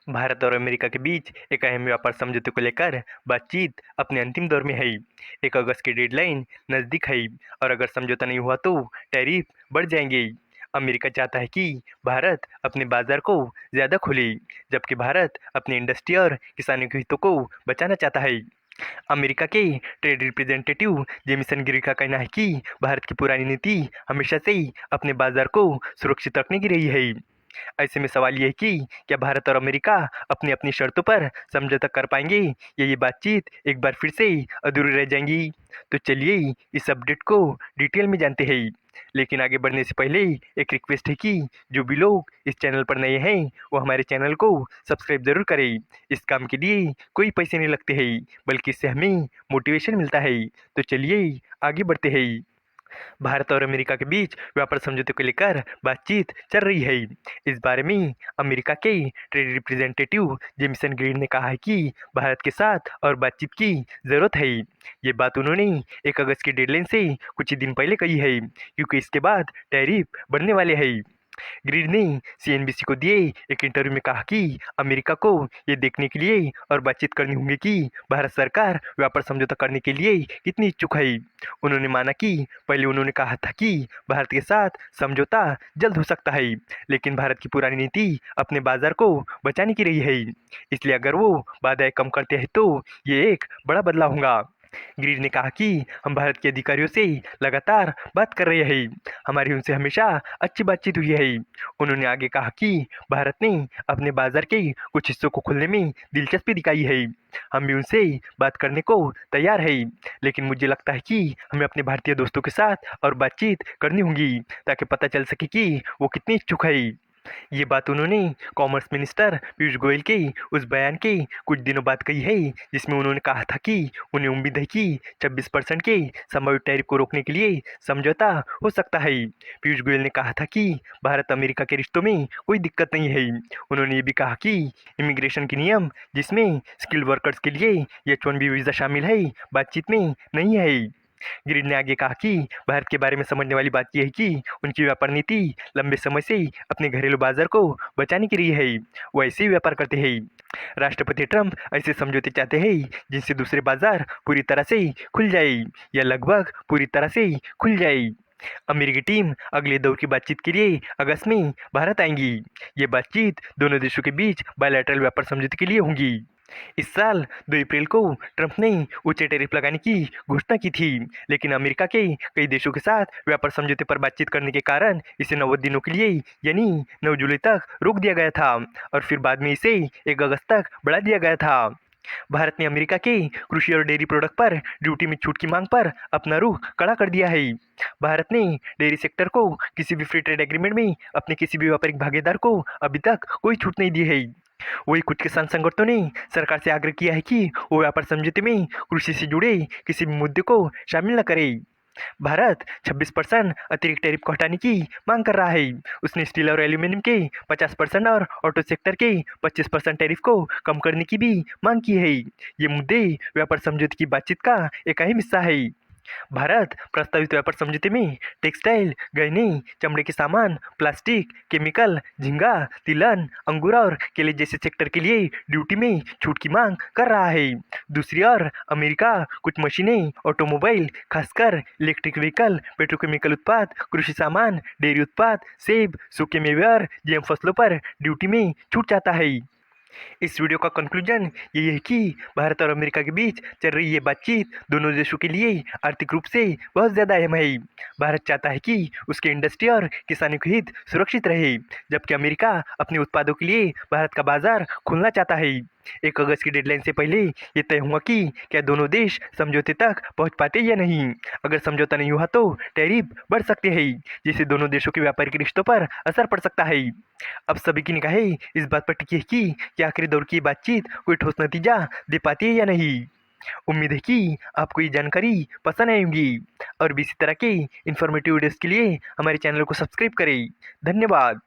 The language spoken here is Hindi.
भारत और अमेरिका के बीच एक अहम व्यापार समझौते को लेकर बातचीत अपने अंतिम दौर में है। 1 अगस्त की डेडलाइन नज़दीक है और अगर समझौता नहीं हुआ तो टैरिफ बढ़ जाएंगे। अमेरिका चाहता है कि भारत अपने बाजार को ज़्यादा खोले, जबकि भारत अपनी इंडस्ट्री और किसानों के हितों को बचाना चाहता है। अमेरिका के ट्रेड रिप्रेजेंटेटिव जेमिसन ग्री का कहना है कि भारत की पुरानी नीति हमेशा से ही अपने बाजार को सुरक्षित रखने की रही है। ऐसे में सवाल ये है कि क्या भारत और अमेरिका अपनी अपनी शर्तों पर समझौता कर पाएंगे या ये बातचीत एक बार फिर से अधूरी रह जाएंगी। तो चलिए इस अपडेट को डिटेल में जानते हैं। लेकिन आगे बढ़ने से पहले एक रिक्वेस्ट है कि जो भी लोग इस चैनल पर नए हैं वो हमारे चैनल को सब्सक्राइब जरूर करें। इस काम के लिए कोई पैसे नहीं लगते हैं, बल्कि इससे हमें मोटिवेशन मिलता है। तो चलिए आगे बढ़ते हैं। भारत और अमेरिका के बीच व्यापार समझौते को लेकर बातचीत चल रही है। इस बारे में अमेरिका के ट्रेड रिप्रेजेंटेटिव जेमिसन ग्रीन ने कहा है कि भारत के साथ और बातचीत की जरूरत है। ये बात उन्होंने 1 अगस्त की डेडलाइन से कुछ ही दिन पहले कही है, क्योंकि इसके बाद टैरिफ बढ़ने वाले हैं। ग्रीन ने सीएनबीसी को दिए एक इंटरव्यू में कहा कि अमेरिका को ये देखने के लिए और बातचीत करनी होगी कि भारत सरकार व्यापार समझौता करने के लिए कितनी इच्छुक है। उन्होंने माना कि पहले उन्होंने कहा था कि भारत के साथ समझौता जल्द हो सकता है, लेकिन भारत की पुरानी नीति अपने बाजार को बचाने की रही है। इसलिए अगर वो बाधाएं कम करते हैं तो ये एक बड़ा बदलाव होगा। ग्रीन ने कहा कि हम भारत के अधिकारियों से लगातार बात कर रहे हैं, हमारी उनसे हमेशा अच्छी बातचीत हुई है। उन्होंने आगे कहा कि भारत ने अपने बाजार के कुछ हिस्सों को खोलने में दिलचस्पी दिखाई है। हम भी उनसे बात करने को तैयार है, लेकिन मुझे लगता है कि हमें अपने भारतीय दोस्तों के साथ और बातचीत करनी होगी ताकि पता चल सके कि वो कितनी इच्छुक है। ये बात उन्होंने कॉमर्स मिनिस्टर पीयूष गोयल के उस बयान के कुछ दिनों बाद कही है, जिसमें उन्होंने कहा था कि उन्हें उम्मीद है कि 26% के संभावित टैरिफ को रोकने के लिए समझौता हो सकता है। पीयूष गोयल ने कहा था कि भारत अमेरिका के रिश्तों में कोई दिक्कत नहीं है। उन्होंने ये भी कहा कि इमिग्रेशन के नियम, जिसमें स्किल्ड वर्कर्स के लिए H-1B वीज़ा शामिल है, बातचीत में नहीं है। ग्रीन ने आगे कहा कि भारत के बारे में समझने वाली बात यह है कि उनकी व्यापार नीति लंबे समय से अपने घरेलू बाजार को बचाने के लिए है। वो ऐसे ही व्यापार करते हैं। राष्ट्रपति ट्रंप ऐसे समझौते चाहते हैं जिनसे दूसरे बाजार पूरी तरह से खुल जाए या लगभग पूरी तरह से खुल जाए। अमेरिकी टीम अगले दौर की बातचीत के लिए अगस्त में भारत आएंगी। ये बातचीत दोनों देशों के बीच बायलैटरल व्यापार समझौते के लिए होंगी। इस साल 2 अप्रैल को ट्रंप ने ऊंचे टैरिफ लगाने की घोषणा की थी, लेकिन अमेरिका के कई देशों के साथ व्यापार समझौते पर बातचीत करने के कारण इसे 90 दिनों के लिए यानी 9 जुलाई तक रोक दिया गया था और फिर बाद में इसे 1 अगस्त तक बढ़ा दिया गया था। भारत ने अमेरिका के कृषि और डेयरी प्रोडक्ट पर ड्यूटी में छूट की मांग पर अपना रुख कड़ा कर दिया है। भारत ने डेयरी सेक्टर को किसी भी फ्री ट्रेड एग्रीमेंट में अपने किसी भी व्यापारिक भागीदार को अभी तक कोई छूट नहीं दी है। वही कुछ किसान संगठनों ने सरकार से आग्रह किया है कि वो व्यापार समझौते में कृषि से जुड़े किसी भी मुद्दे को शामिल न करे। भारत 26% अतिरिक्त टैरिफ को हटाने की मांग कर रहा है। उसने स्टील और एल्यूमिनियम के 50% और ऑटो सेक्टर के 25% टैरिफ को कम करने की भी मांग की है। ये मुद्दे व्यापार समझौते की बातचीत का एक अहम हिस्सा है। भारत प्रस्तावित व्यापार समझौते में टेक्सटाइल, गहने, चमड़े के सामान, प्लास्टिक, केमिकल, झींगा, तिलहन, अंगूर और केले जैसे सेक्टर के लिए ड्यूटी में छूट की मांग कर रहा है। दूसरी ओर अमेरिका कुछ मशीनें, ऑटोमोबाइल, खासकर इलेक्ट्रिक व्हीकल, पेट्रोकेमिकल उत्पाद, कृषि सामान, डेयरी उत्पाद, सेब, सूखे मेवे और जेम फसलों पर ड्यूटी में छूट चाहता है। इस वीडियो का कंक्लूजन ये है कि भारत और अमेरिका के बीच चल रही ये बातचीत दोनों देशों के लिए आर्थिक रूप से बहुत ज़्यादा अहम है। भारत चाहता है कि उसके इंडस्ट्री और किसानों के हित सुरक्षित रहे, जबकि अमेरिका अपने उत्पादों के लिए भारत का बाजार खोलना चाहता है। 1 अगस्त की डेडलाइन से पहले ये तय हुआ कि क्या दोनों देश समझौते तक पहुंच पाते या नहीं। अगर समझौता नहीं हुआ तो टैरिफ बढ़ सकते हैं, जिससे दोनों देशों के व्यापारिक रिश्तों पर असर पड़ सकता है। अब सभी की निगाहें इस बात पर टिकी है कि क्या आखिरी दौर की बातचीत कोई ठोस नतीजा दे पाती है या नहीं। उम्मीद है कि आपको ये जानकारी पसंद आई होगी और भी इसी तरह के इन्फॉर्मेटिव वीडियोस के लिए हमारे चैनल को सब्सक्राइब करें। धन्यवाद।